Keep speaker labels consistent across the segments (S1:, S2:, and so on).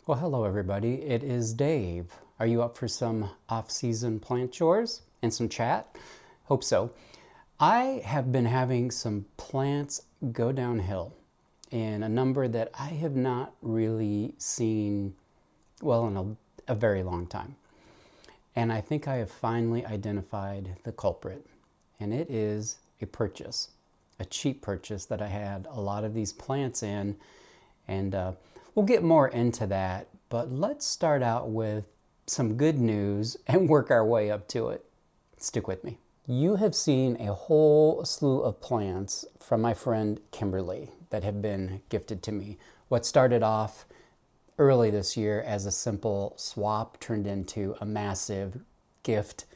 S1: Well, hello everybody. It is Dave. Are you up for some off-season plant chores and some chat? Hope so. I have been having some plants go downhill in a number that I have not really seen, well, in a very long time. And I think I have finally identified the culprit. And it is a purchase, a cheap purchase that I had a lot of these plants in. And we'll get more into that, but let's start out with some good news and work our way up to it. Stick with me. You have seen a whole slew of plants from my friend Kimberly that have been gifted to me. What started off early this year as a simple swap turned into a massive gift.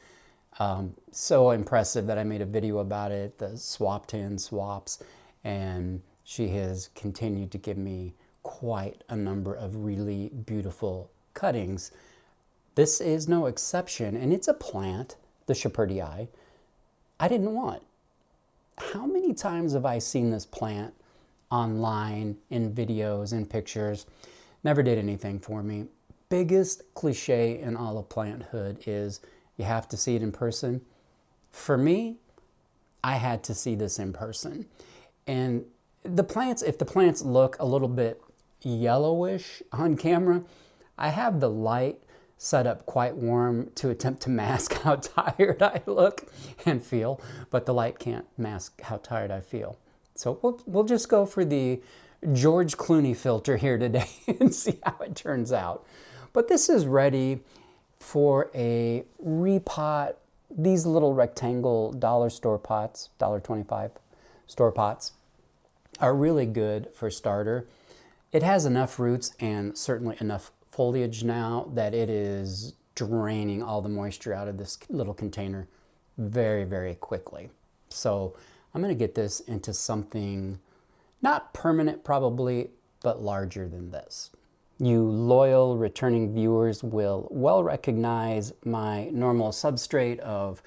S1: So impressive that I made a video about it, the swap tin swaps, and she has continued to give me quite a number of really beautiful cuttings. This is no exception, and it's a plant, the Shepherdii, I didn't want. How many times have I seen this plant online, in videos, in pictures? Never did anything for me. Biggest cliche in all of planthood is you have to see it in person. For me, I had to see this in person. And the plants, if the plants look a little bit yellowish on camera, I have the light set up quite warm to attempt to mask how tired I look and feel, but the light can't mask how tired I feel. So we'll just go for the George Clooney filter here today and see how it turns out. But this is ready for a repot. These little rectangle dollar store pots, $1.25 store pots, are really good for starter. It has enough roots and certainly enough foliage now that it is draining all the moisture out of this little container very, very quickly. So I'm going to get this into something not permanent probably, but larger than this. You loyal returning viewers will well recognize my normal substrate of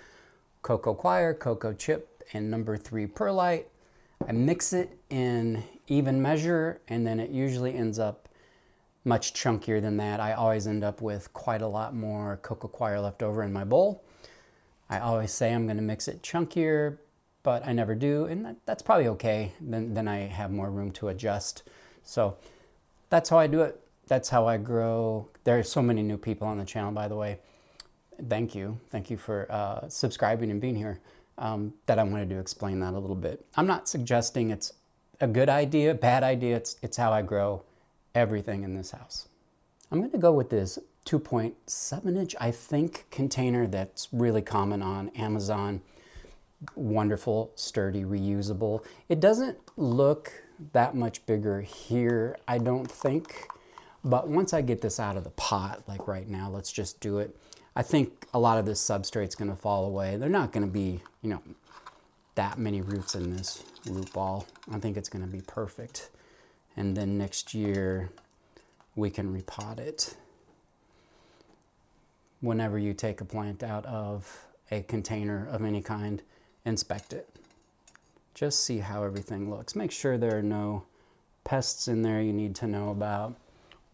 S1: cocoa coir, cocoa chip, and number 3 perlite. I mix it in even measure, and then it usually ends up much chunkier than that. I always end up with quite a lot more cocoa coir left over in my bowl. I always say I'm going to mix it chunkier, but I never do, and that's probably okay. Then I have more room to adjust. So that's how I do it. That's how I grow. There are so many new people on the channel, by the way. Thank you. Thank you for subscribing and being here. That I wanted to explain that a little bit. I'm not suggesting it's a good idea, bad idea. It's how I grow everything in this house. I'm going to go with this 2.7 inch, I think, container that's really common on Amazon. Wonderful, sturdy, reusable. It doesn't look that much bigger here, I don't think. But once I get this out of the pot, like right now, let's just do it. I think a lot of this substrate's going to fall away. They're not going to be, that many roots in this root ball. I think it's going to be perfect. And then next year, we can repot it. Whenever you take a plant out of a container of any kind, inspect it. Just see how everything looks. Make sure there are no pests in there you need to know about.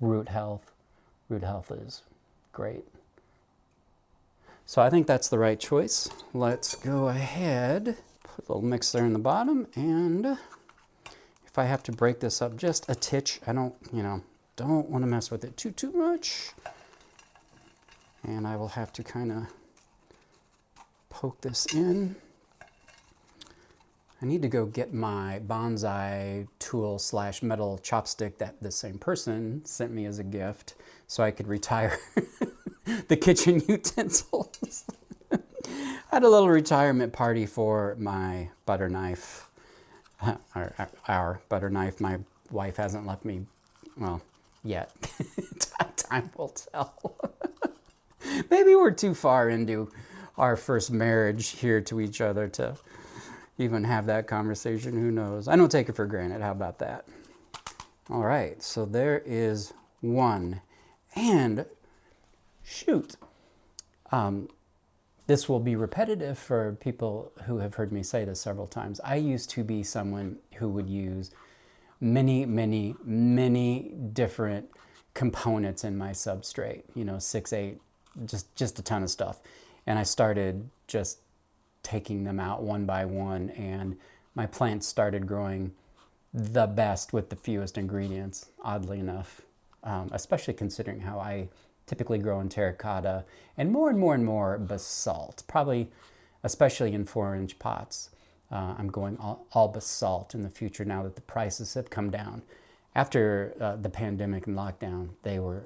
S1: Root health. Root health is great. So I think that's the right choice. Let's go ahead, put a little mix there in the bottom, and if I have to break this up just a titch, I don't want to mess with it too much. And I will have to kind of poke this in. I need to go get my bonsai tool / metal chopstick that the same person sent me as a gift so I could retire the kitchen utensils. I had a little retirement party for my butter knife, our butter knife. My wife hasn't left me, well, yet. Time will tell. Maybe we're too far into our first marriage here to each other to even have that conversation. Who knows? I don't take it for granted. How about that? All right, so there is one. And shoot, this will be repetitive for people who have heard me say this several times. I used to be someone who would use many different components in my substrate, you know, 6, 8, just a ton of stuff. And I started just taking them out one by one, and my plants started growing the best with the fewest ingredients, oddly enough, especially considering how I typically grow in terracotta and more basalt, probably especially in 4-inch pots. I'm going all basalt in the future now that the prices have come down. After the pandemic and lockdown, they were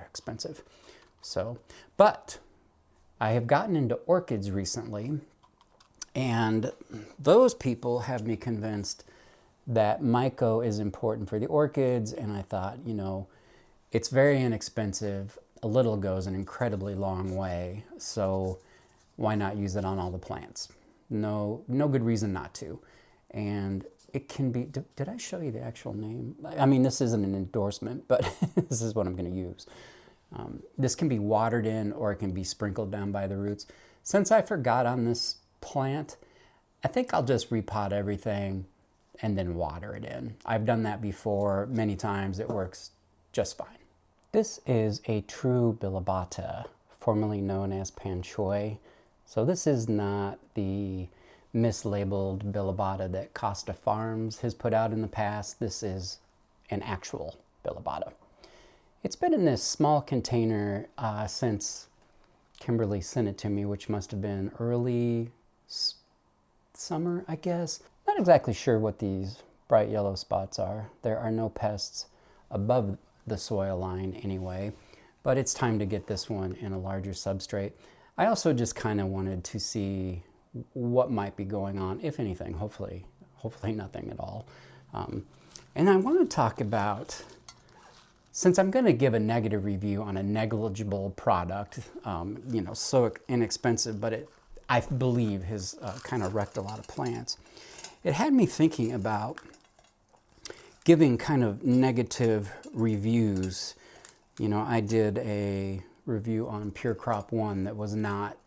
S1: expensive. So, but I have gotten into orchids recently, and those people have me convinced that myco is important for the orchids, and I thought, you know, it's very inexpensive. A little goes an incredibly long way, so why not use it on all the plants? No good reason not to. And it can be, did I show you the actual name? I mean, this isn't an endorsement, but this is what I'm going to use. This can be watered in, or it can be sprinkled down by the roots. Since I forgot on this plant, I think I'll just repot everything and then water it in. I've done that before many times. It works just fine. This is a true Bilibata, formerly known as Panchoy. So this is not the mislabeled Bilibata that Costa Farms has put out in the past. This is an actual Bilibata. It's been in this small container since Kimberly sent it to me, which must have been early summer, I guess. Not exactly sure what these bright yellow spots are. There are no pests above the soil line anyway, but it's time to get this one in a larger substrate. I also just kind of wanted to see what might be going on, if anything, hopefully nothing at all. And I want to talk about, since I'm going to give a negative review on a negligible product, you know, so inexpensive, but I believe has kind of wrecked a lot of plants. It had me thinking about giving kind of negative reviews. You know, I did a review on Pure Crop 1 that was not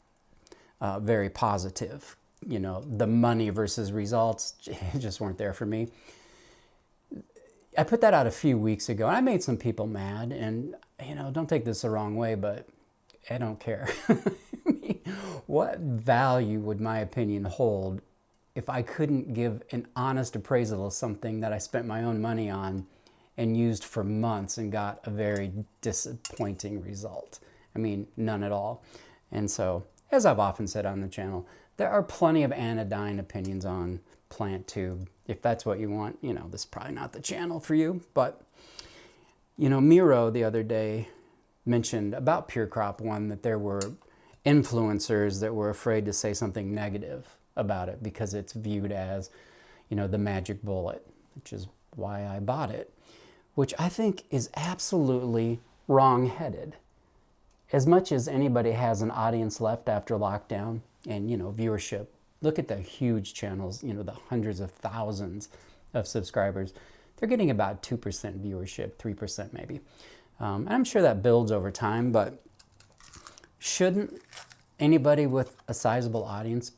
S1: very positive. You know, the money versus results just weren't there for me. I put that out a few weeks ago, and I made some people mad, and, you know, don't take this the wrong way, but I don't care. What value would my opinion hold if I couldn't give an honest appraisal of something that I spent my own money on and used for months and got a very disappointing result? I mean, none at all. And so, as I've often said on the channel, there are plenty of anodyne opinions on plant tube. If that's what you want, you know, this is probably not the channel for you. But, you know, Miro the other day mentioned about Pure Crop 1 that there were influencers that were afraid to say something negative about it because it's viewed as, you know, the magic bullet, which is why I bought it, which I think is absolutely wrong-headed. As much as anybody has an audience left after lockdown and, you know, viewership, look at the huge channels, you know, the hundreds of thousands of subscribers. They're getting about 2% viewership, 3% maybe. And I'm sure that builds over time, but shouldn't anybody with a sizable audience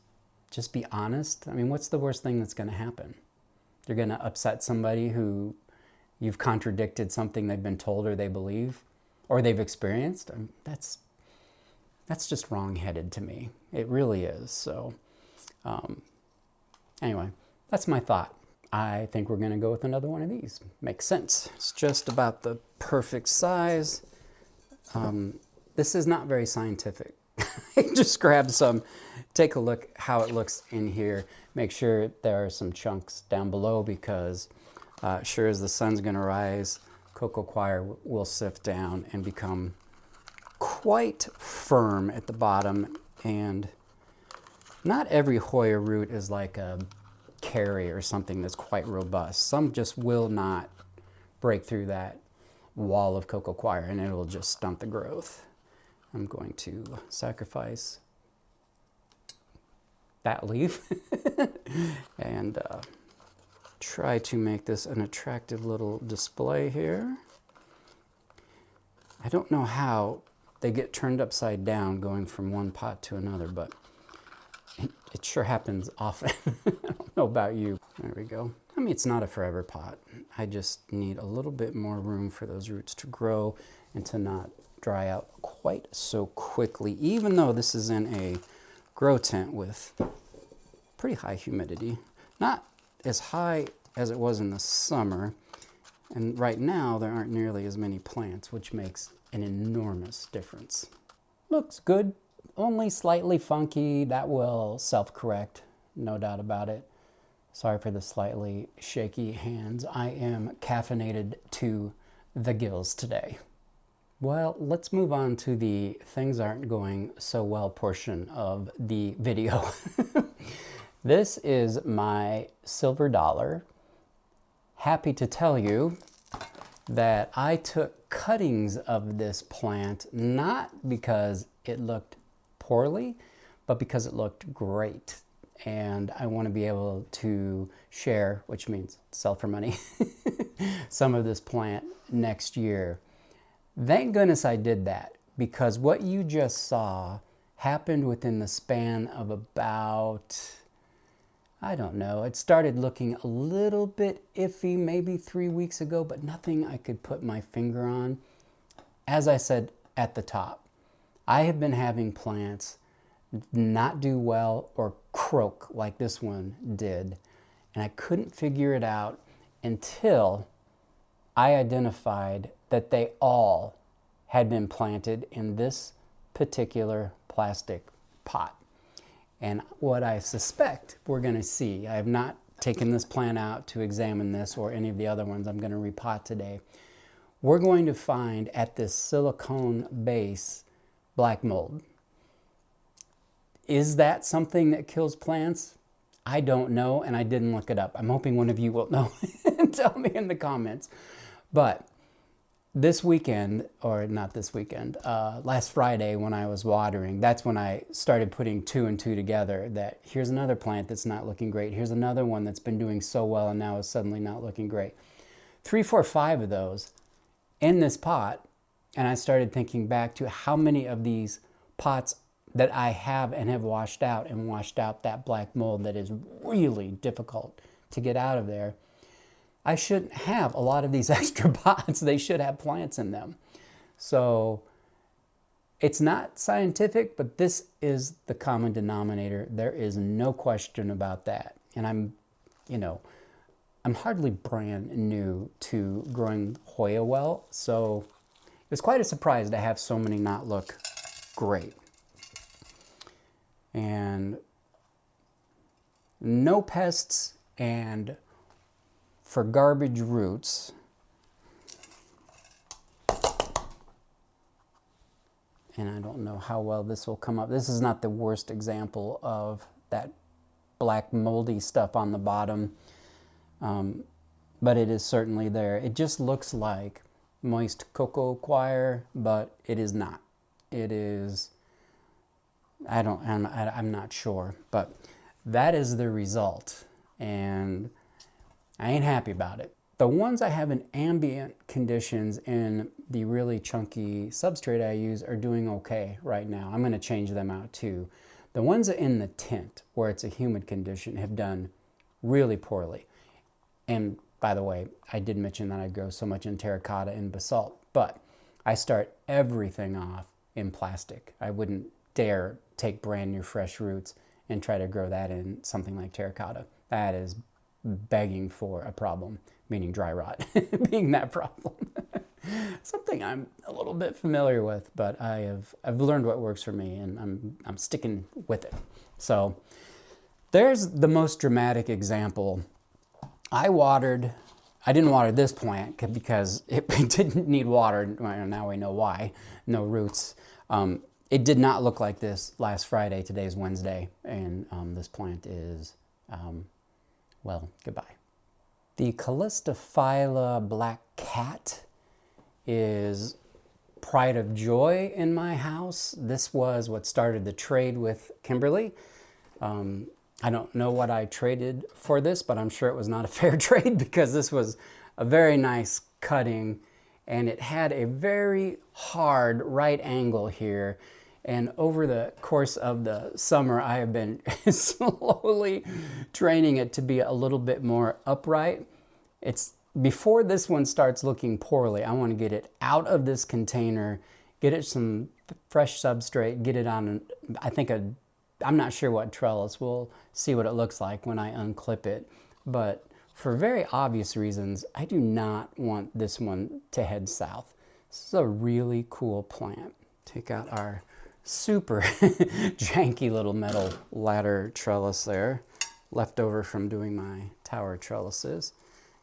S1: just be honest? I mean, what's the worst thing that's going to happen? You're going to upset somebody who you've contradicted something they've been told or they believe or they've experienced? I mean, that's just wrong-headed to me. It really is. So anyway, that's my thought. I think we're going to go with another one of these. Makes sense. It's just about the perfect size. This is not very scientific. Just grab some, take a look how it looks in here. Make sure there are some chunks down below because sure as the sun's going to rise, cocoa coir will sift down and become quite firm at the bottom. And not every Hoya root is like a carry or something that's quite robust. Some just will not break through that wall of cocoa coir and it will just stunt the growth. I'm going to sacrifice that leaf and try to make this an attractive little display here. I don't know how they get turned upside down going from one pot to another, but it sure happens often. I don't know about you. There we go. I mean, it's not a forever pot. I just need a little bit more room for those roots to grow and to not dry out quite so quickly, even though this is in a grow tent with pretty high humidity. Not as high as it was in the summer. And right now, there aren't nearly as many plants, which makes an enormous difference. Looks good, only slightly funky. That will self-correct, no doubt about it. Sorry for the slightly shaky hands. I am caffeinated to the gills today. Well, let's move on to the things aren't going so well portion of the video. This is my silver dollar. Happy to tell you that I took cuttings of this plant, not because it looked poorly, but because it looked great. And I want to be able to share, which means sell for money, some of this plant next year. Thank goodness I did that, because what you just saw happened within the span of about, I don't know, it started looking a little bit iffy maybe 3 weeks ago, but nothing I could put my finger on. As I said at the top, I have been having plants not do well or croak like this one did, and I couldn't figure it out until I identified that they all had been planted in this particular plastic pot. And what I suspect we're going to see, I have not taken this plant out to examine this or any of the other ones I'm going to repot today. We're going to find at this silicone base black mold. Is that something that kills plants? I don't know, and I didn't look it up. I'm hoping one of you will know and tell me in the comments. But this weekend, or not this weekend, last Friday when I was watering, that's when I started putting 2 and 2 together, that here's another plant that's not looking great. Here's another one that's been doing so well and now is suddenly not looking great. 3, 4, 5 of those in this pot, and I started thinking back to how many of these pots that I have and have washed out that black mold that is really difficult to get out of there. I shouldn't have a lot of these extra pots. They should have plants in them. So it's not scientific, but this is the common denominator. There is no question about that. And I'm hardly brand new to growing Hoya well, so it was quite a surprise to have so many not look great. And no pests, and for garbage roots, and I don't know how well this will come up. This is not the worst example of that black moldy stuff on the bottom, but it is certainly there. It just looks like moist cocoa coir, but it is not. It is, I'm not sure, but that is the result, and I ain't happy about it. The ones I have in ambient conditions in the really chunky substrate I use are doing okay right now. I'm going to change them out too. The ones in the tent, where it's a humid condition, have done really poorly. And by the way, I did mention that I grow so much in terracotta and basalt, but I start everything off in plastic. I wouldn't dare take brand new fresh roots and try to grow that in something like terracotta. That is begging for a problem, meaning dry rot being that problem. Something I'm a little bit familiar with, but I've learned what works for me, and I'm sticking with it. So there's the most dramatic example. I didn't water this plant because it didn't need water. Well, now we know why. No roots. It did not look like this last Friday. Today's Wednesday, and this plant is, well, goodbye. The Calistophylla black cat is pride of joy in my house. This was what started the trade with Kimberly. I don't know what I traded for this, but I'm sure it was not a fair trade, because this was a very nice cutting, and it had a very hard right angle here. And over the course of the summer, I have been slowly training it to be a little bit more upright. It's before this one starts looking poorly, I want to get it out of this container, get it some fresh substrate, get it on, I'm not sure what trellis. We'll see what it looks like when I unclip it. But for very obvious reasons, I do not want this one to head south. This is a really cool plant. Take out our super janky little metal ladder trellis there, left over from doing my tower trellises.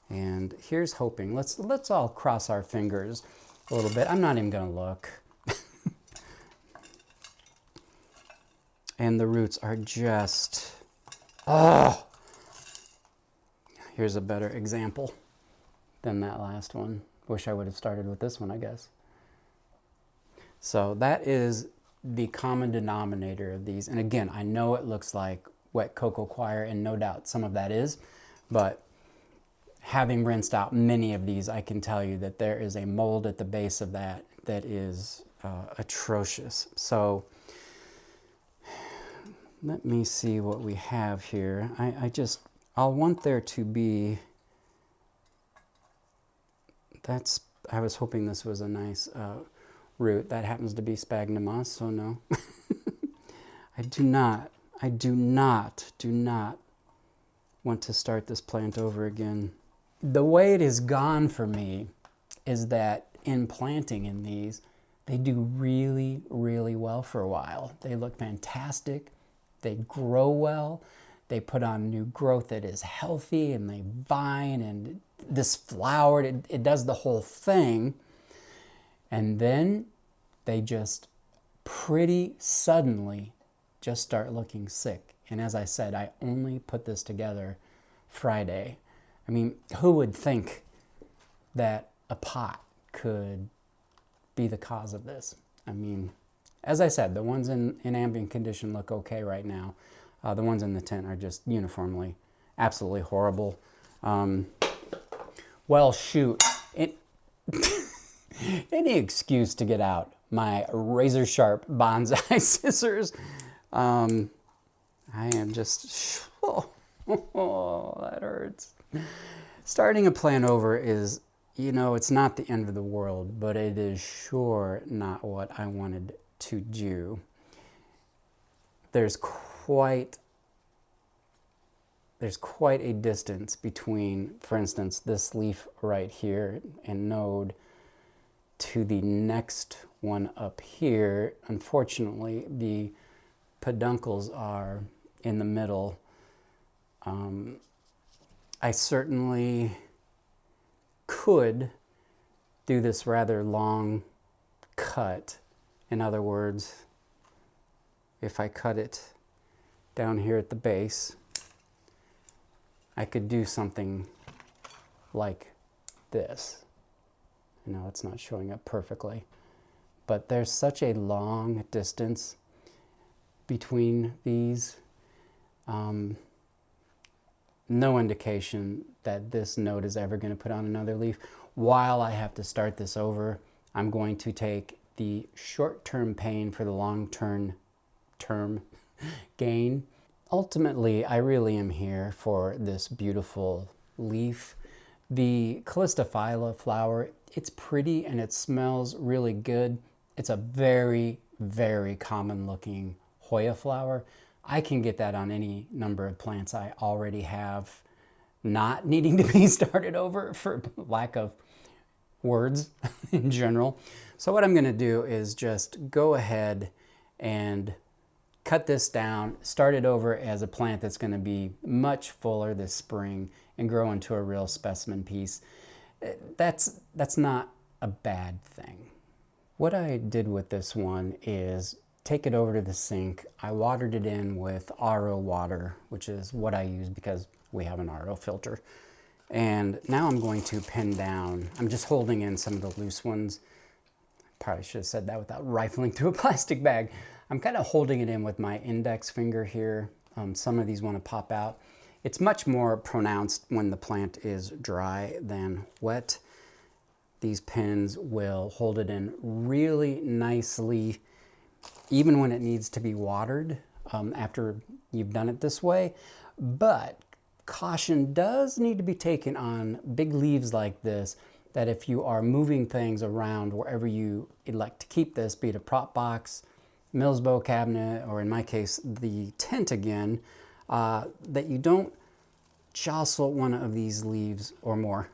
S1: And here's hoping. Let's all cross our fingers a little bit. I'm not even going to look. And the roots are just, oh! Here's a better example than that last one. Wish I would have started with this one, I guess. So that is the common denominator of these. And again, I know it looks like wet cocoa coir, and no doubt some of that is, but having rinsed out many of these, I can tell you that there is a mold at the base of that is atrocious. So let me see what we have here. I'll want there to be, I was hoping this was a nice root. That happens to be sphagnum moss, so no. I do not want to start this plant over again. The way it is gone for me is that in planting in these, they do really, really well for a while. They look fantastic. They grow well. They put on new growth that is healthy, and they vine, and this flowered, it does the whole thing. And then they just pretty suddenly just start looking sick. And as I said, I only put this together Friday. I mean, who would think that a pot could be the cause of this? I mean, as I said, the ones in ambient condition look okay right now. The ones in the tent are just uniformly absolutely horrible. Well, shoot. Any excuse to get out my razor sharp bonsai scissors. I am just, oh, that hurts. Starting a plant over is, it's not the end of the world, but it is sure not what I wanted to do. There's quite a distance between, for instance, this leaf right here and node to the next one up here. Unfortunately, the peduncles are in the middle. I certainly could do this rather long cut. In other words, if I cut it down here at the base, I could do something like this. It's not showing up perfectly, but there's such a long distance between these. No indication that this node is ever going to put on another leaf. While I have to start this over, I'm going to take the short-term pain for the long-term gain. Ultimately, I really am here for this beautiful leaf. The Calistophylla flower, it's pretty and it smells really good. It's a very, very common looking Hoya flower. I can get that on any number of plants I already have, not needing to be started over for lack of words in general. So what I'm going to do is just go ahead and cut this down, start it over as a plant that's going to be much fuller this spring and grow into a real specimen piece. That's not a bad thing. What I did with this one is take it over to the sink. I watered it in with RO water, which is what I use because we have an RO filter. And now I'm going to pin down. I'm just holding in some of the loose ones. Probably should have said that without rifling through a plastic bag. I'm kind of holding it in with my index finger here. Some of these want to pop out. It's much more pronounced when the plant is dry than wet. These pins will hold it in really nicely. even when it needs to be watered after you've done it this way. But caution does need to be taken on big leaves like this, that if you are moving things around wherever you elect to keep this, be it a prop box, Mills bow cabinet, or in my case, the tent again, that you don't jostle one of these leaves or more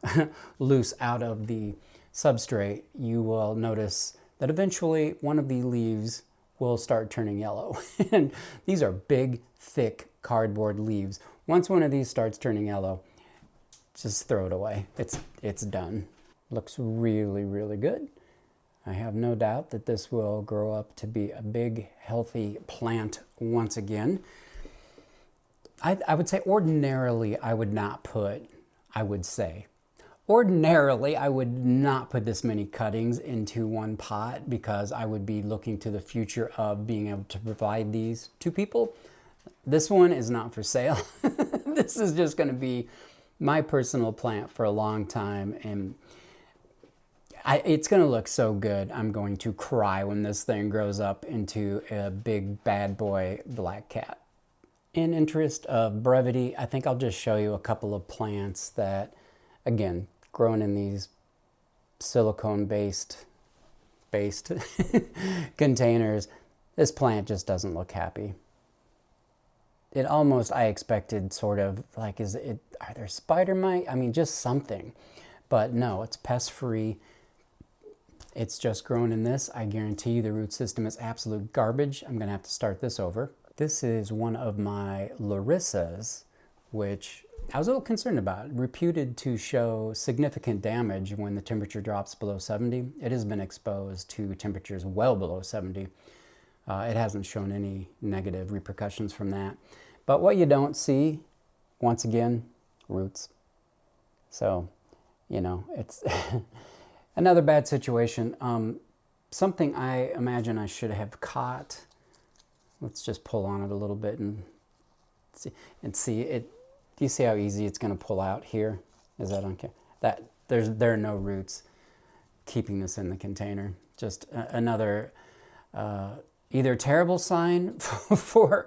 S1: loose out of the substrate. You will notice that eventually one of the leaves will start turning yellow. And these are big, thick cardboard leaves. Once one of these starts turning yellow, just throw it away. It's done. Looks really, really good. I have no doubt that this will grow up to be a big, healthy plant once again. I would say ordinarily I would not put this many cuttings into one pot, because I would be looking to the future of being able to provide these to people. This one is not for sale. This is just going to be my personal plant for a long time, and it's going to look so good. I'm going to cry when this thing grows up into a big bad boy black cat. In interest of brevity, I think I'll just show you a couple of plants that, again, grown in these silicone-based containers. This plant just doesn't look happy. It almost, I expected sort of like, are there spider mite? I mean, just something. But no, it's pest-free. It's just grown in this. I guarantee you the root system is absolute garbage. I'm gonna have to start this over. This is one of my Larissas, which I was a little concerned about. Reputed to show significant damage when the temperature drops below 70. It has been exposed to temperatures well below 70. It hasn't shown any negative repercussions from that. But what you don't see, once again, roots. So, you know, it's another bad situation. Something I imagine I should have caught. Let's just pull on it a little bit and see it. Do you see how easy it's going to pull out here? Is that okay? There are no roots keeping this in the container. Just another either terrible sign for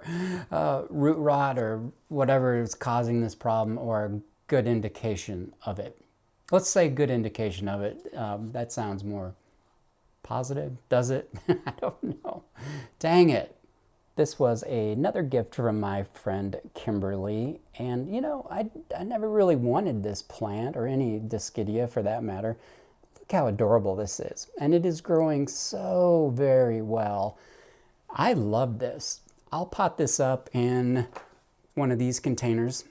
S1: root rot or whatever is causing this problem, or a good indication of it. Let's say good indication of it. That sounds more positive, does it? I don't know. Dang it. This was another gift from my friend Kimberly, and you know, I never really wanted this plant, or any Discidia for that matter. Look how adorable this is, and it is growing so very well. I love this. I'll pot this up in one of these containers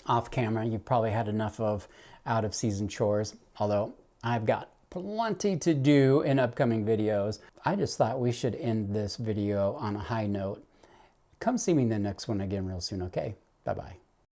S1: off camera. You've probably had enough of out-of-season chores, although I've got plenty to do in upcoming videos. I just thought we should end this video on a high note. Come see me in the next one again real soon, okay? Bye-bye.